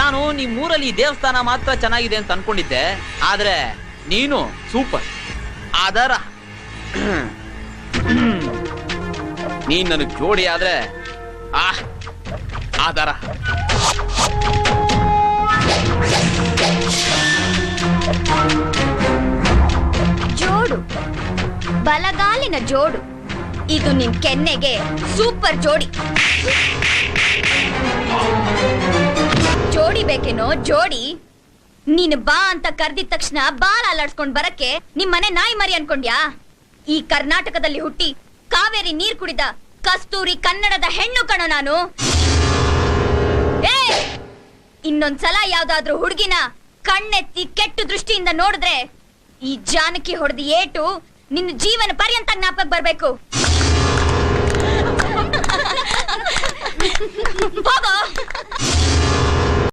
ನಾನು ನಿಮ್ಮೂರಲ್ಲಿ ದೇವಸ್ಥಾನ ಮಾತ್ರ ಚೆನ್ನಾಗಿದೆ ಅಂತ ಅನ್ಕೊಂಡಿದ್ದೆ, ಆದ್ರೆ ನೀನು ಸೂಪರ್. ಅದರ ನೀನ್ ನನಗ್ ಜೋಡಿ ಆದ್ರೆ ಆಧಾರ. ಜೋಡು, ಬಲಗಾಲಿನ ಜೋಡು. ಇದು ನಿನ್ ಕೆನ್ನೆಗೆ ಸೂಪರ್ ಜೋಡಿ. ಜೋಡಿ ಬೇಕೇನೋ ಜೋಡಿ? ನೀನು ಬಾ ಅಂತ ಕರ್ದಿದ ತಕ್ಷಣ ಬಾಲ ಅಲ್ಲಾಡ್ಸ್ಕೊಂಡ್ ಬರಕ್ಕೆ ನಿಮ್ಮನೆ ನಾಯಿ ಮರಿ ಅನ್ಕೊಂಡ್ಯಾ? ಈ ಕರ್ನಾಟಕದಲ್ಲಿ ಹುಟ್ಟಿ ಕಾವೇರಿ ನೀರ್ ಕುಡಿದ ಕಸ್ತೂರಿ ಕನ್ನಡದ ಹೆಣ್ಣು ಕಣೋ ನಾನು. ಇನ್ನೊಂದ್ಸಲ ಯಾವ್ದಾದ್ರೂ ಹುಡುಗಿನ ಕಣ್ಣೆತ್ತಿ ಕೆಟ್ಟು ದೃಷ್ಟಿಯಿಂದ ನೋಡಿದ್ರೆ ಈ ಜಾನಕಿ ಹೊಡೆದ ಏಟು ನಿನ್ನ ಜೀವನ ಪರ್ಯಂತ ಜ್ಞಾಪಕ ಬರ್ಬೇಕು. ಹೋಗೋ.